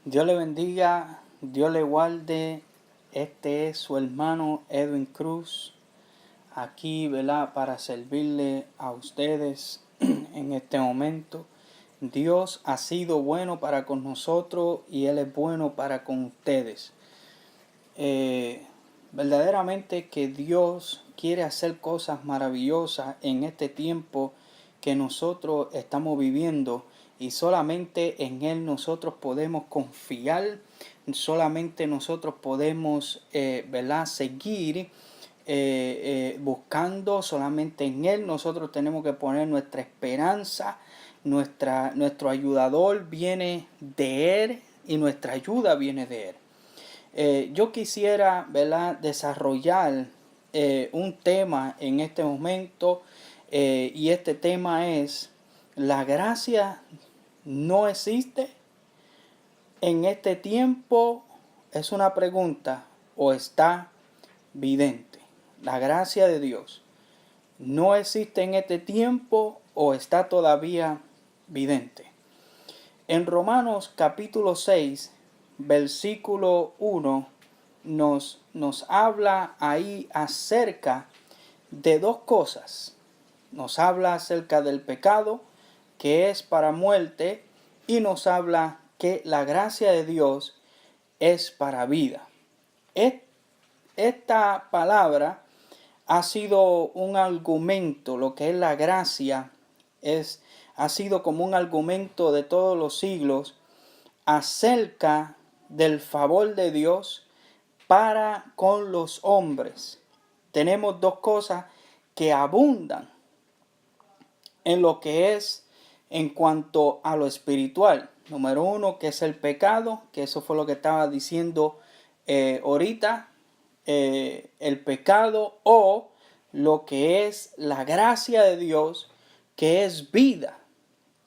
Dios le bendiga, Dios le guarde. Este es su hermano Edwin Cruz, aquí, ¿verdad?, para servirle a ustedes en este momento. Dios ha sido bueno para con nosotros y Él es bueno para con ustedes. Verdaderamente que Dios quiere hacer cosas maravillosas en este tiempo que nosotros estamos viviendo, y solamente en Él nosotros podemos confiar, solamente nosotros podemos ¿verdad?, seguir buscando. Solamente en Él nosotros tenemos que poner nuestra esperanza. Nuestro ayudador viene de Él y nuestra ayuda viene de Él. Yo quisiera, ¿verdad?, desarrollar un tema en este momento, y este tema es: ¿la gracia no existe en este tiempo? Es una pregunta, o está vidente. ¿La gracia de Dios no existe en este tiempo o está todavía vidente? En Romanos capítulo 6, versículo 1, nos habla ahí acerca de dos cosas. Nos habla acerca del pecado, que es para muerte, y nos habla que la gracia de Dios es para vida. Esta palabra ha sido un argumento. Lo que es la gracia ha sido como un argumento de todos los siglos acerca del favor de Dios para con los hombres. Tenemos dos cosas que abundan en lo que es en cuanto a lo espiritual. Número uno, que es el pecado, que eso fue lo que estaba diciendo ahorita. El pecado, o lo que es la gracia de Dios, que es vida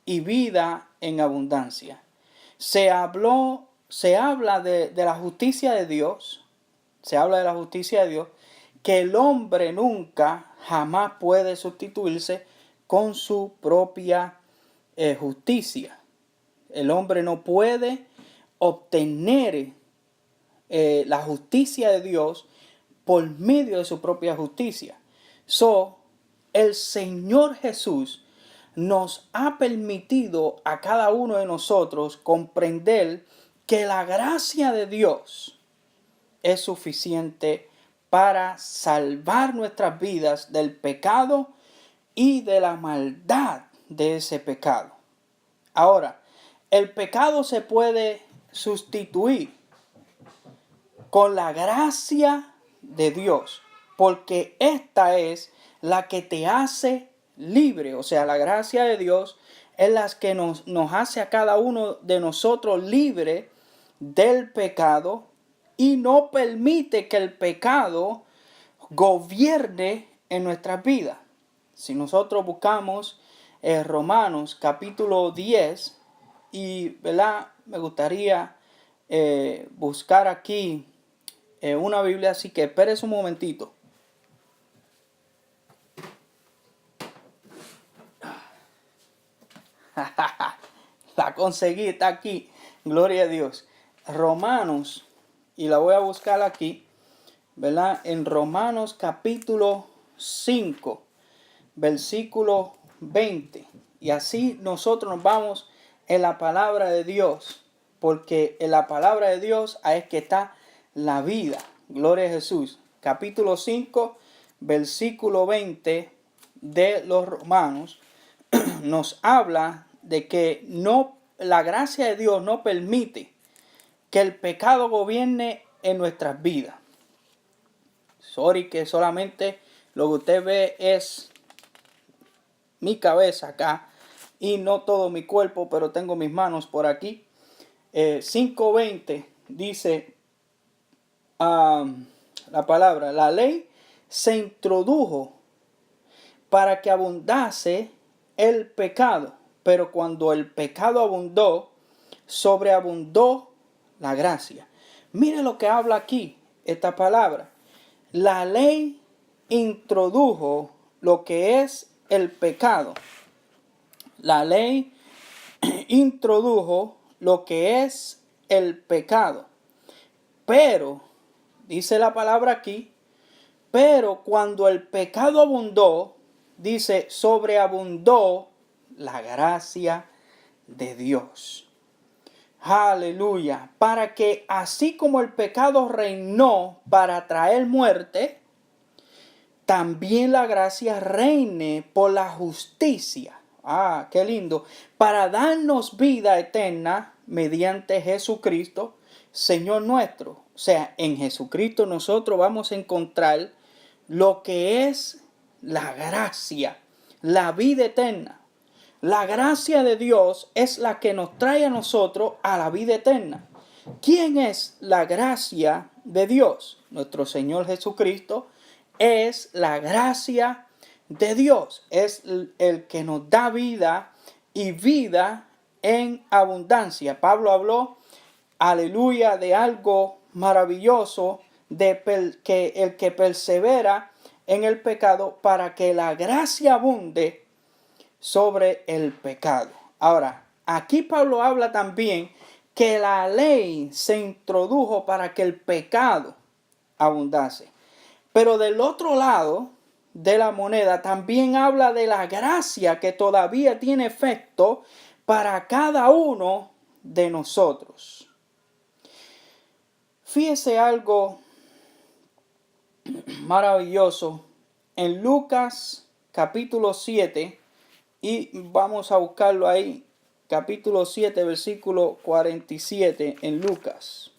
y vida en abundancia. Se habla de la justicia de Dios. Se habla de la justicia de Dios, que el hombre nunca, jamás puede sustituirse con su propia justicia. El hombre no puede obtener la justicia de Dios por medio de su propia justicia. El Señor Jesús nos ha permitido a cada uno de nosotros comprender que la gracia de Dios es suficiente para salvar nuestras vidas del pecado y de la maldad de ese pecado. Ahora, el pecado se puede sustituir con la gracia de Dios, porque esta es la que te hace libre. O sea, la gracia de Dios es la que nos hace a cada uno de nosotros libre del pecado y no permite que el pecado gobierne en nuestras vidas. Si nosotros buscamos Romanos capítulo 10, y ¿verdad?, me gustaría buscar aquí una Biblia, así que espérese un momentito. La conseguí, está aquí. Gloria a Dios. Romanos, y la voy a buscar aquí, ¿verdad? En Romanos capítulo 5, versículo 20. Y así nosotros nos vamos en la palabra de Dios, porque en la palabra de Dios ahí es que está la vida. Gloria a Jesús. Capítulo 5, versículo 20 de los Romanos nos habla de que la gracia de Dios no permite que el pecado gobierne en nuestras vidas. Que solamente lo que usted ve es mi cabeza acá y no todo mi cuerpo, pero tengo mis manos por aquí. 5:20 dice la palabra: la ley se introdujo para que abundase el pecado, pero cuando el pecado abundó, sobreabundó la gracia. Mire lo que habla aquí esta palabra. La ley introdujo lo que es el pecado. La ley introdujo lo que es el pecado. Pero, dice la palabra aquí, pero cuando el pecado abundó, dice, sobreabundó la gracia de Dios. Aleluya. Para que así como el pecado reinó para traer muerte, también la gracia reine por la justicia. Ah, qué lindo. Para darnos vida eterna mediante Jesucristo, Señor nuestro. O sea, en Jesucristo nosotros vamos a encontrar lo que es la gracia, la vida eterna. La gracia de Dios es la que nos trae a nosotros a la vida eterna. ¿Quién es la gracia de Dios? Nuestro Señor Jesucristo es la gracia de Dios. Es el que nos da vida y vida en abundancia. Pablo habló, aleluya, de algo maravilloso, que el que persevera en el pecado para que la gracia abunde sobre el pecado. Ahora, aquí Pablo habla también que la ley se introdujo para que el pecado abundase. Pero del otro lado de la moneda también habla de la gracia que todavía tiene efecto para cada uno de nosotros. Fíjese algo maravilloso en Lucas capítulo 7 y vamos a buscarlo ahí, capítulo 7 versículo 47 en Lucas.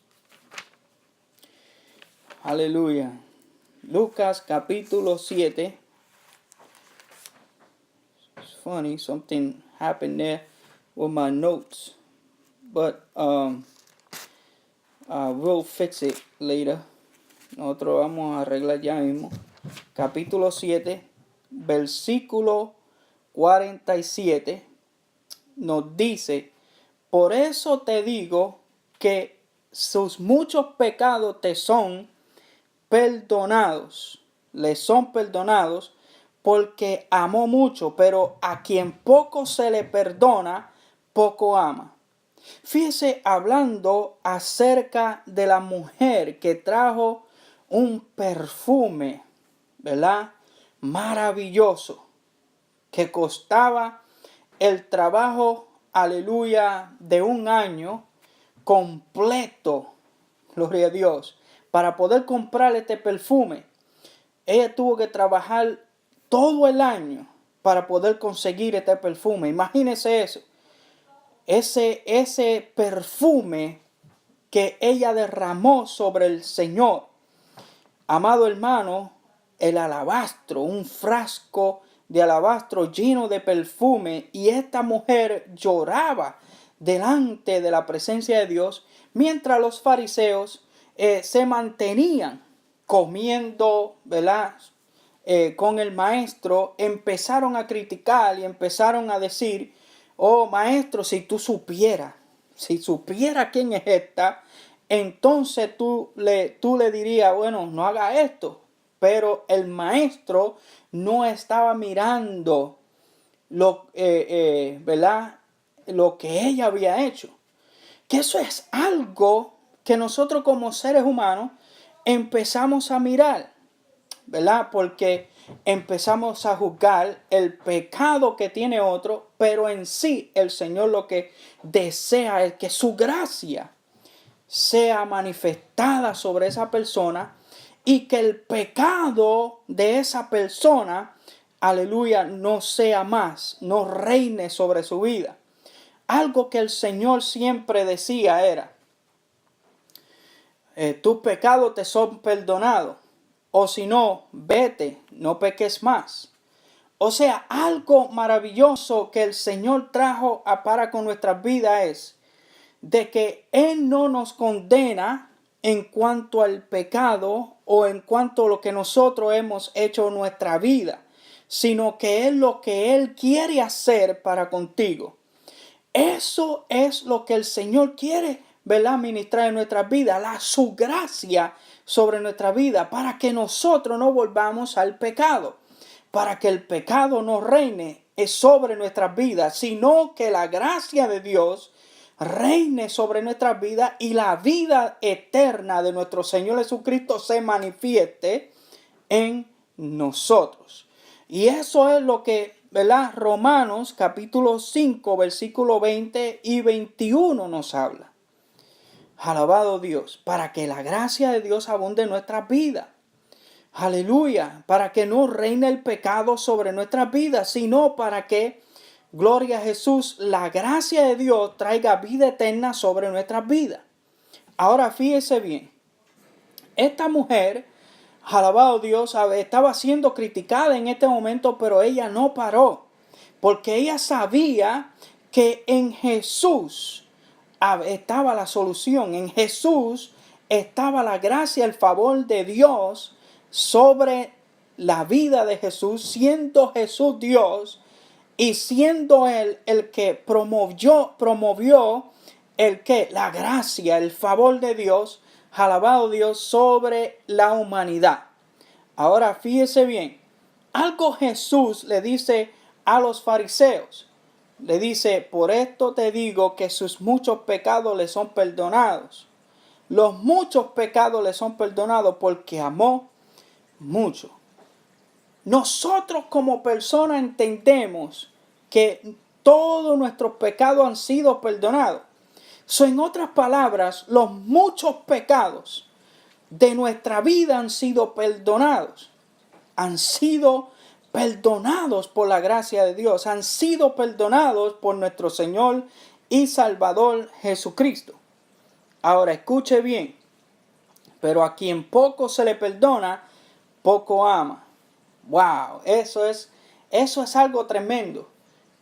Aleluya. Lucas capítulo 7. It's funny, something happened there with my notes, but we'll fix it later. Nosotros vamos a arreglar ya mismo. Capítulo 7, versículo 47, nos dice, por eso te digo que sus muchos pecados te son perdonados, le son perdonados, porque amó mucho, pero a quien poco se le perdona, poco ama. Fíjese hablando acerca de la mujer que trajo un perfume, ¿verdad? Maravilloso, que costaba el trabajo, aleluya, de un año completo, gloria a Dios, para poder comprar este perfume. Ella tuvo que trabajar todo el año para poder conseguir este perfume. Imagínese eso. Ese perfume que ella derramó sobre el Señor. Amado hermano, el alabastro, un frasco de alabastro lleno de perfume, y esta mujer lloraba delante de la presencia de Dios, mientras los fariseos se mantenían comiendo, ¿verdad? Con el maestro. Empezaron a criticar y empezaron a decir, oh maestro, si supiera quién es esta, entonces tú le dirías, bueno, no haga esto. Pero el maestro no estaba mirando ¿verdad? Lo que ella había hecho. Que eso es algo que nosotros como seres humanos empezamos a mirar, ¿verdad? Porque empezamos a juzgar el pecado que tiene otro, pero en sí el Señor lo que desea es que su gracia sea manifestada sobre esa persona y que el pecado de esa persona, aleluya, no sea más, no reine sobre su vida. Algo que el Señor siempre decía era, tus pecados te son perdonados, o si no, vete, no peques más. O sea, algo maravilloso que el Señor trajo para con nuestras vidas es de que Él no nos condena en cuanto al pecado o en cuanto a lo que nosotros hemos hecho en nuestra vida, sino que es lo que Él quiere hacer para contigo. Eso es lo que el Señor quiere, ¿verdad?, ministrar en nuestras vidas, su gracia sobre nuestra vida, para que nosotros no volvamos al pecado, para que el pecado no reine sobre nuestras vidas, sino que la gracia de Dios, reine sobre nuestras vidas y la vida eterna de nuestro Señor Jesucristo se manifieste en nosotros. Y eso es lo que, ¿verdad? Romanos capítulo 5, versículo 20 y 21 nos habla. Alabado Dios, para que la gracia de Dios abunde en nuestras vidas. Aleluya, para que no reine el pecado sobre nuestras vidas, sino para que, gloria a Jesús, la gracia de Dios traiga vida eterna sobre nuestras vidas. Ahora fíjese bien, esta mujer, alabado Dios, estaba siendo criticada en este momento, pero ella no paró, porque ella sabía que en Jesús estaba la solución, en Jesús estaba la gracia, el favor de Dios sobre la vida de Jesús, siendo Jesús Dios y siendo Él el que promovió la gracia, el favor de Dios, alabado Dios, sobre la humanidad. Ahora fíjese bien, algo Jesús le dice a los fariseos. Le dice, por esto te digo que sus muchos pecados le son perdonados. Los muchos pecados le son perdonados porque amó mucho. Nosotros como personas entendemos que todos nuestros pecados han sido perdonados. En otras palabras, los muchos pecados de nuestra vida han sido perdonados. Han sido perdonados por la gracia de Dios. Han sido perdonados por nuestro Señor y Salvador Jesucristo. Ahora escuche bien. Pero a quien poco se le perdona, poco ama. Wow, eso es algo tremendo.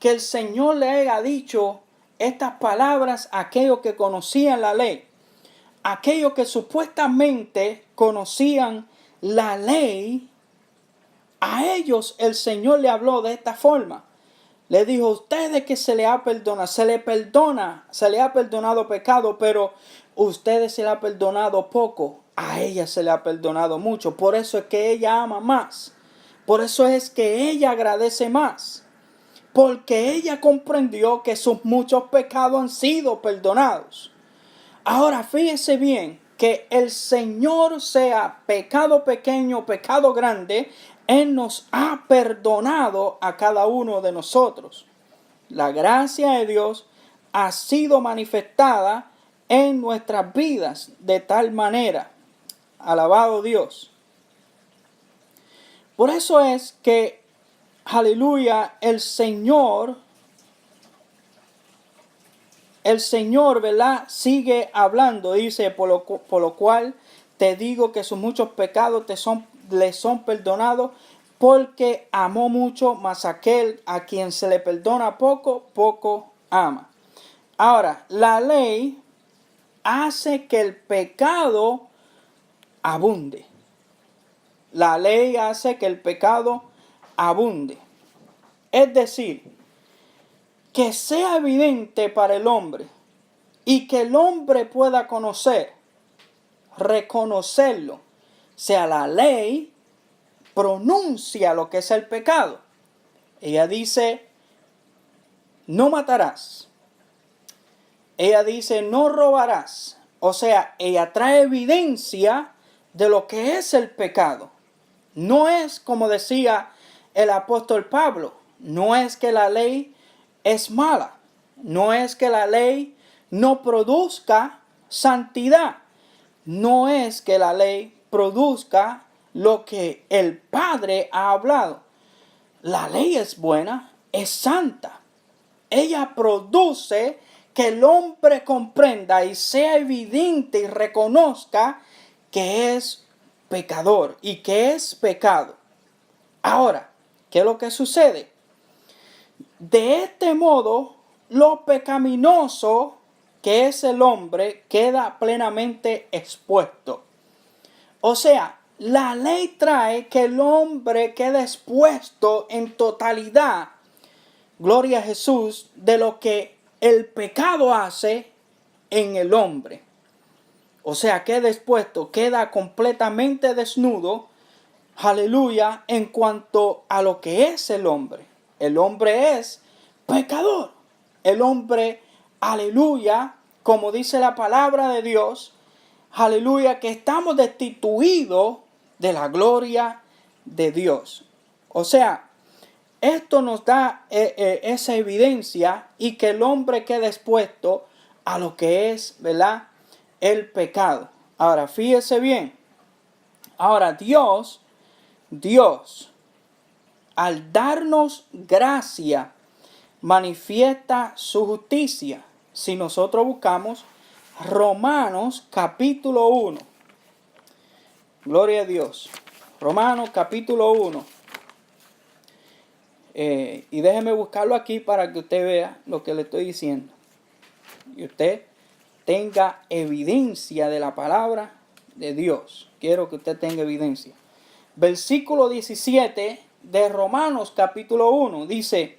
Que el Señor le haya dicho estas palabras a aquellos que conocían la ley. Aquellos que supuestamente conocían la ley, a ellos el Señor le habló de esta forma. Le dijo, ustedes que se le ha perdonado pecado, pero ustedes se le ha perdonado poco. A ella se le ha perdonado mucho. Por eso es que ella ama más. Por eso es que ella agradece más. Porque ella comprendió que sus muchos pecados han sido perdonados. Ahora fíjese bien que el Señor, sea pecado pequeño, pecado grande, Él nos ha perdonado a cada uno de nosotros. La gracia de Dios ha sido manifestada en nuestras vidas de tal manera. Alabado Dios. Por eso es que, aleluya, el Señor, ¿verdad? Sigue hablando, dice, por lo cual te digo que sus muchos pecados le son perdonados, porque amó mucho, mas aquel a quien se le perdona poco, poco ama. Ahora, la ley hace que el pecado abunde. La ley hace que el pecado abunde. Es decir, que sea evidente para el hombre y que el hombre pueda reconocerlo. O sea, la ley pronuncia lo que es el pecado. Ella dice, no matarás. Ella dice, no robarás. O sea, ella trae evidencia de lo que es el pecado. No es como decía el apóstol Pablo, no es que la ley es mala, no es que la ley no produzca santidad, no es que la ley produzca lo que el Padre ha hablado. La ley es buena, es santa. Ella produce que el hombre comprenda y sea evidente y reconozca que es pecador y que es pecado. Ahora, ¿qué es lo que sucede? De este modo, lo pecaminoso que es el hombre queda plenamente expuesto. O sea, la ley trae que el hombre quede expuesto en totalidad, gloria a Jesús, de lo que el pecado hace en el hombre. O sea, queda expuesto, queda completamente desnudo, aleluya, en cuanto a lo que es el hombre. El hombre es pecador. El hombre aleluya, como dice la palabra de Dios, aleluya, que estamos destituidos de la gloria de Dios. O sea, esto nos da esa evidencia y que el hombre quede expuesto a lo que es, ¿verdad?, el pecado. Ahora, fíjese bien. Ahora, Dios, al darnos gracia, manifiesta su justicia. Si nosotros buscamos Romanos capítulo 1. Gloria a Dios. Romanos capítulo 1. Y déjeme buscarlo aquí para que usted vea lo que le estoy diciendo. Y usted tenga evidencia de la palabra de Dios. Quiero que usted tenga evidencia. Versículo 17 de Romanos capítulo 1 dice: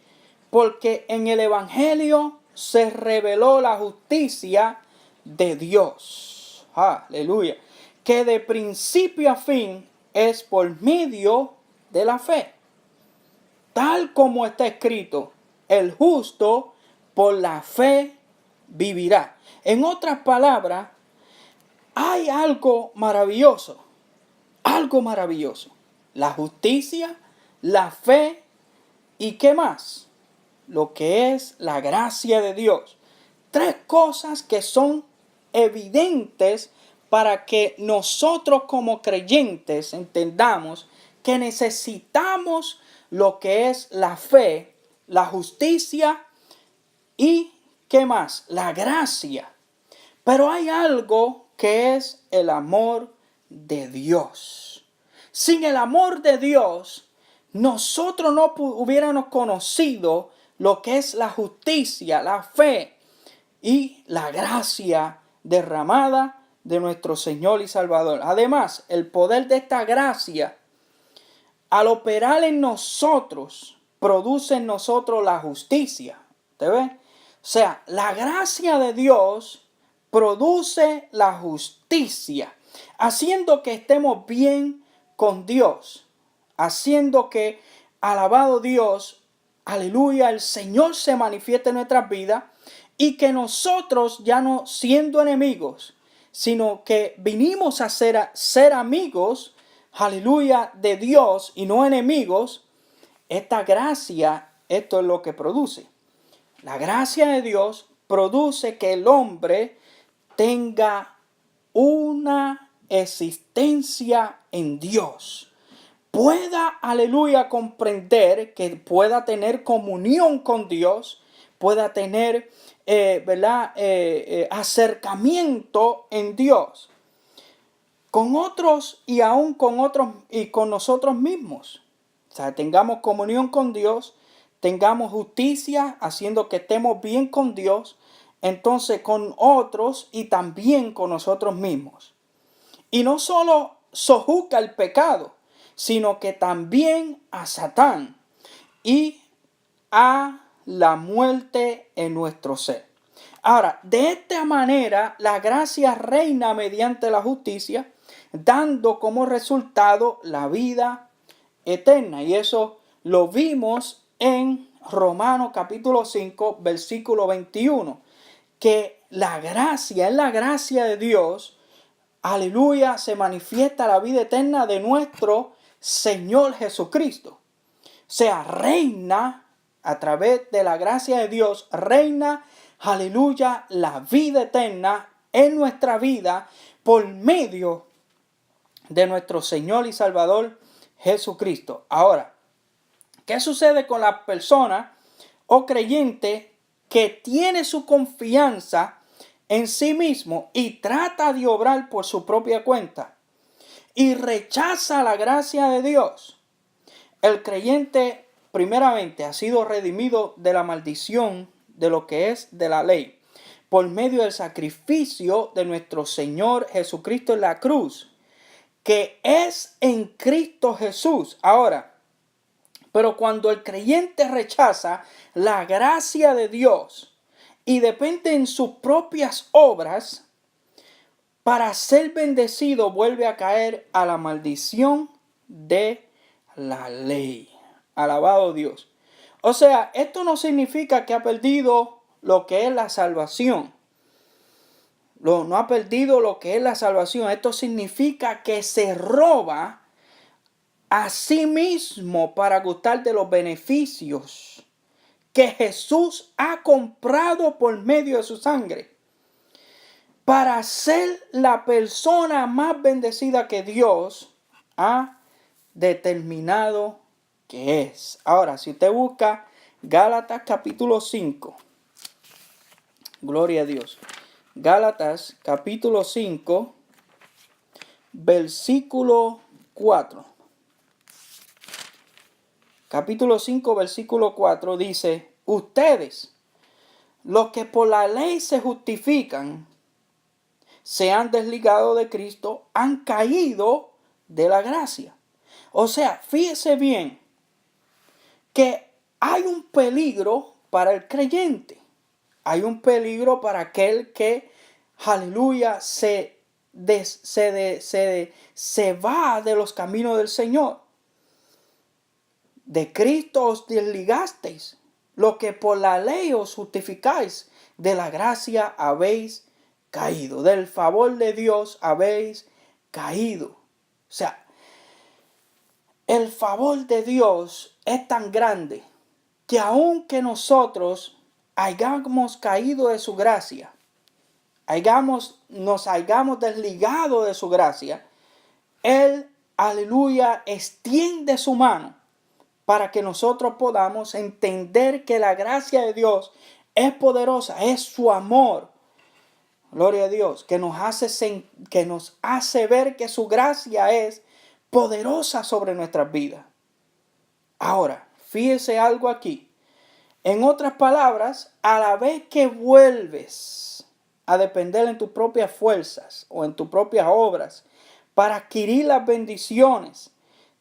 porque en el Evangelio se reveló la justicia de Dios. Aleluya. Que de principio a fin es por medio de la fe. Tal como está escrito, el justo por la fe vivirá. En otras palabras, hay algo maravilloso. Algo maravilloso. La justicia, la fe y ¿qué más? Lo que es la gracia de Dios. Tres cosas que son evidentes para que nosotros como creyentes entendamos que necesitamos lo que es la fe, la justicia y ¿qué más? La gracia. Pero hay algo que es el amor de Dios. Sin el amor de Dios, nosotros no hubiéramos conocido lo que es la justicia, la fe y la gracia derramada de nuestro Señor y Salvador. Además, el poder de esta gracia, al operar en nosotros, produce en nosotros la justicia. ¿Te ve? O sea, la gracia de Dios produce la justicia, haciendo que estemos bien con Dios, haciendo que, alabado Dios, aleluya, el Señor se manifieste en nuestras vidas y que nosotros ya no siendo enemigos, sino que vinimos a ser amigos, aleluya, de Dios y no enemigos. Esta gracia, esto es lo que produce. La gracia de Dios produce que el hombre tenga una existencia en Dios. Pueda, aleluya, comprender que pueda tener comunión con Dios, pueda tener, acercamiento en Dios con otros y aún con otros y con nosotros mismos. O sea, tengamos comunión con Dios, tengamos justicia, haciendo que estemos bien con Dios, entonces con otros y también con nosotros mismos. Y no solo sojuzga el pecado, sino que también a Satán y a la muerte en nuestro ser. Ahora, de esta manera, la gracia reina mediante la justicia, dando como resultado la vida eterna. Y eso lo vimos en Romanos capítulo 5, versículo 21. Que la gracia, es la gracia de Dios, aleluya, se manifiesta la vida eterna de nuestro Señor Jesucristo. O sea, reina a través de la gracia de Dios, reina, aleluya, la vida eterna en nuestra vida por medio de nuestro Señor y Salvador Jesucristo. Ahora, ¿qué sucede con la persona o creyente que tiene su confianza en sí mismo y trata de obrar por su propia cuenta y rechaza la gracia de Dios? El creyente primeramente ha sido redimido de la maldición de lo que es de la ley por medio del sacrificio de nuestro Señor Jesucristo en la cruz, que es en Cristo Jesús. Ahora, pero cuando el creyente rechaza la gracia de Dios y depende en sus propias obras, para ser bendecido vuelve a caer a la maldición de la ley. Alabado Dios. O sea, esto no significa que ha perdido lo que es la salvación. No ha perdido lo que es la salvación. Esto significa que se roba a sí mismo para gustar de los beneficios que Jesús ha comprado por medio de su sangre, para ser la persona más bendecida que Dios ha determinado que es. Ahora, si usted busca Gálatas capítulo 5, gloria a Dios. Gálatas capítulo 5, versículo 4. Capítulo 5, versículo 4 dice: ustedes, los que por la ley se justifican, se han desligado de Cristo, han caído de la gracia. O sea, fíjese bien que hay un peligro para el creyente. Hay un peligro para aquel que, aleluya, se va de los caminos del Señor. De Cristo os desligasteis, lo que por la ley os justificáis, de la gracia habéis caído, del favor de Dios habéis caído. O sea, el favor de Dios es tan grande que aunque nosotros hayamos caído de su gracia, nos hayamos desligado de su gracia, Él, aleluya, extiende su mano para que nosotros podamos entender que la gracia de Dios es poderosa, es su amor. Gloria a Dios, que nos hace ver que su gracia es poderosa sobre nuestras vidas. Ahora, fíjese algo aquí. En otras palabras, a la vez que vuelves a depender en tus propias fuerzas o en tus propias obras para adquirir las bendiciones,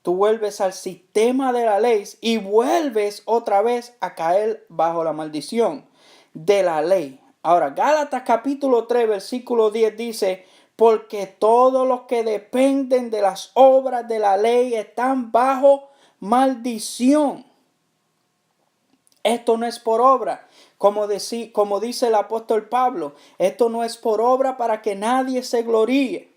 tú vuelves al sistema de la ley y vuelves otra vez a caer bajo la maldición de la ley. Ahora, Gálatas capítulo 3, versículo 10 dice: porque todos los que dependen de las obras de la ley están bajo maldición. Esto no es por obra, como dice el apóstol Pablo. Esto no es por obra para que nadie se gloríe.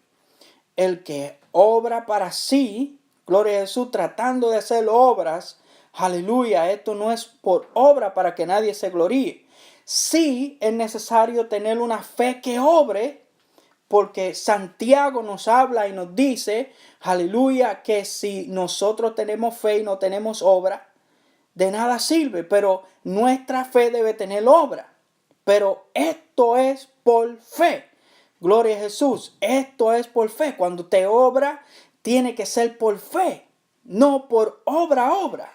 El que obra para sí, gloria a Jesús, tratando de hacer obras, aleluya, esto no es por obra para que nadie se gloríe. Sí es necesario tener una fe que obre, porque Santiago nos habla y nos dice, aleluya, que si nosotros tenemos fe y no tenemos obra, de nada sirve, pero nuestra fe debe tener obra. Pero esto es por fe. Gloria a Jesús. Esto es por fe. Cuando usted obra, tiene que ser por fe, no por obra.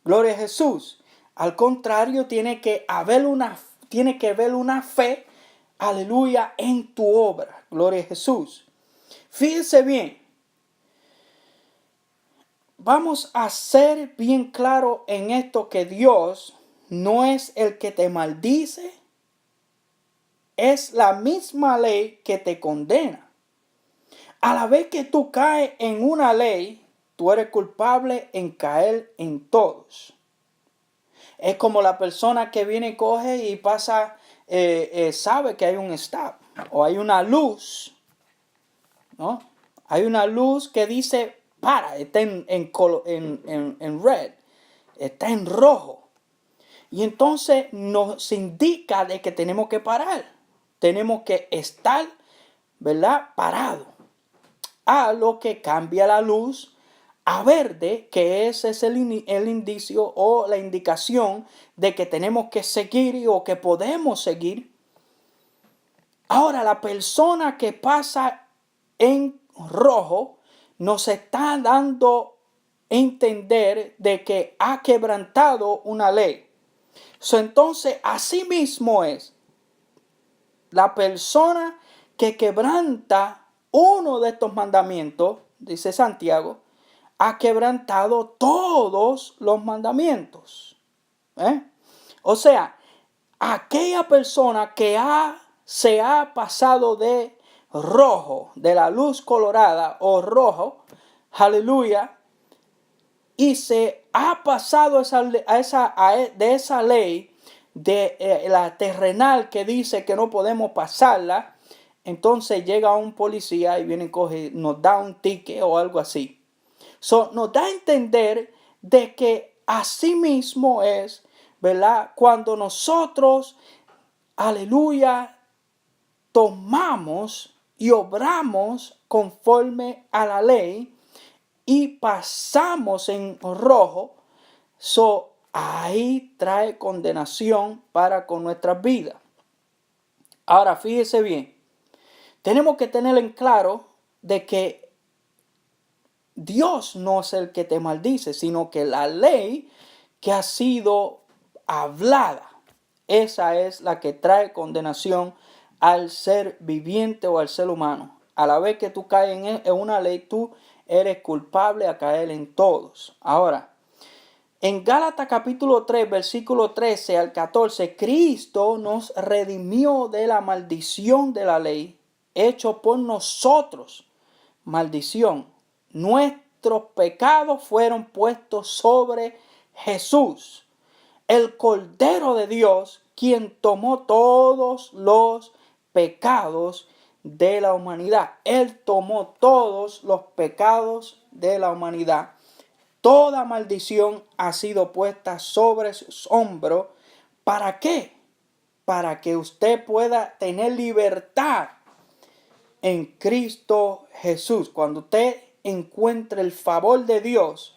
Gloria a Jesús. Al contrario, tiene que haber una fe, aleluya, en tu obra. Gloria a Jesús. Fíjense bien. Vamos a ser bien claro en esto, que Dios no es el que te maldice, es la misma ley que te condena. A la vez que tú caes en una ley, tú eres culpable en caer en todos. Es como la persona que viene y coge y pasa, sabe que hay un stop o hay una luz, ¿no? Hay una luz que dice para, está en red, está en rojo. Y entonces nos indica de que tenemos que parar. Tenemos que estar, ¿verdad?, parado. A lo que cambia la luz a verde, que ese es el indicio o la indicación de que tenemos que seguir o que podemos seguir. Ahora, la persona que pasa en rojo nos está dando a entender de que ha quebrantado una ley. Entonces, así mismo es la persona que quebranta uno de estos mandamientos, dice Santiago, ha quebrantado todos los mandamientos. O sea, aquella persona que se ha pasado de rojo, de la luz colorada o rojo, aleluya, y se ha pasado de esa ley, de la terrenal que dice que no podemos pasarla, entonces llega un policía y viene y coge, nos da un ticket o algo así. Nos da a entender de que así mismo es, ¿verdad? Cuando nosotros, aleluya, tomamos y obramos conforme a la ley y pasamos en rojo, ahí trae condenación para con nuestras vidas. Ahora, fíjese bien, tenemos que tener en claro de que Dios no es el que te maldice, sino que la ley que ha sido hablada, esa es la que trae condenación al ser viviente o al ser humano. A la vez que tú caes en una ley, tú eres culpable a caer en todos. Ahora, en Gálatas capítulo 3, versículo 13 al 14, Cristo nos redimió de la maldición de la ley, hecho por nosotros maldición. Nuestros pecados fueron puestos sobre Jesús, el Cordero de Dios, quien tomó todos los pecados de la humanidad. Él tomó todos los pecados de la humanidad. Toda maldición ha sido puesta sobre sus hombros. ¿Para qué? Para que usted pueda tener libertad en Cristo Jesús. Cuando usted encuentre el favor de Dios,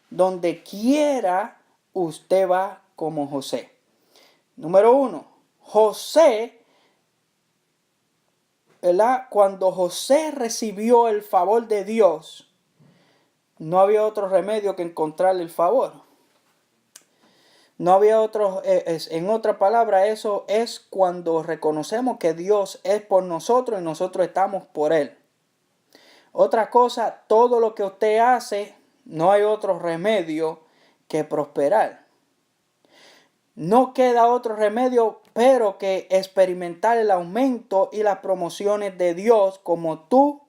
donde quiera usted va como José. Número 1, José, ¿verdad? Cuando José recibió el favor de Dios, no había otro remedio que encontrarle el favor. No había otro, en otra palabra, eso es cuando reconocemos que Dios es por nosotros y nosotros estamos por Él. Otra cosa, todo lo que usted hace, no hay otro remedio que prosperar. No queda otro remedio, pero que experimentar el aumento y las promociones de Dios como tú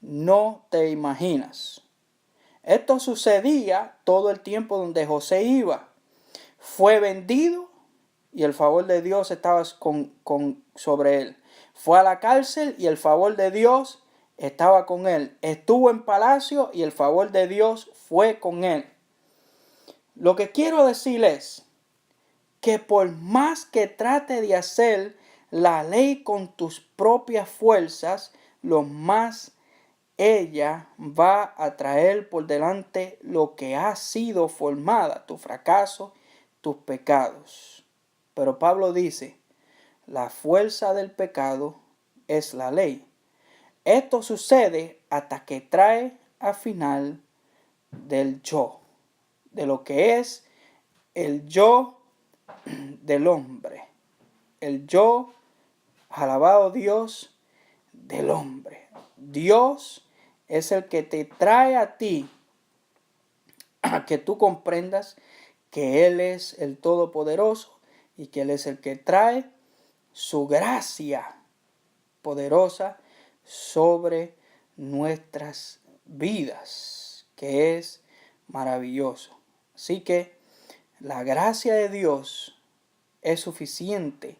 no te imaginas. Esto sucedía todo el tiempo donde José iba. Fue vendido y el favor de Dios estaba sobre él. Fue a la cárcel y el favor de Dios estaba con él. Estuvo en palacio y el favor de Dios fue con él. Lo que quiero decir es que por más que trate de hacer la ley con tus propias fuerzas, lo más ella va a traer por delante lo que ha sido formada, tu fracaso, tus pecados. Pero Pablo dice, la fuerza del pecado es la ley. Esto sucede hasta que trae al final del yo, de lo que es el yo del hombre. El yo, alabado Dios, del hombre. Dios es el que te trae a ti a que tú comprendas que Él es el Todopoderoso y que Él es el que trae su gracia poderosa sobre nuestras vidas, que es maravilloso. Así que la gracia de Dios es suficiente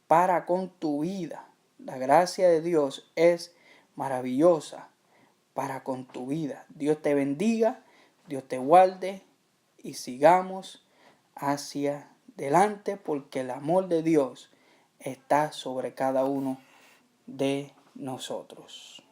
para con tu vida. La gracia de Dios es maravillosa para con tu vida. Dios te bendiga, Dios te guarde y sigamos hacia adelante porque el amor de Dios está sobre cada uno de nosotros.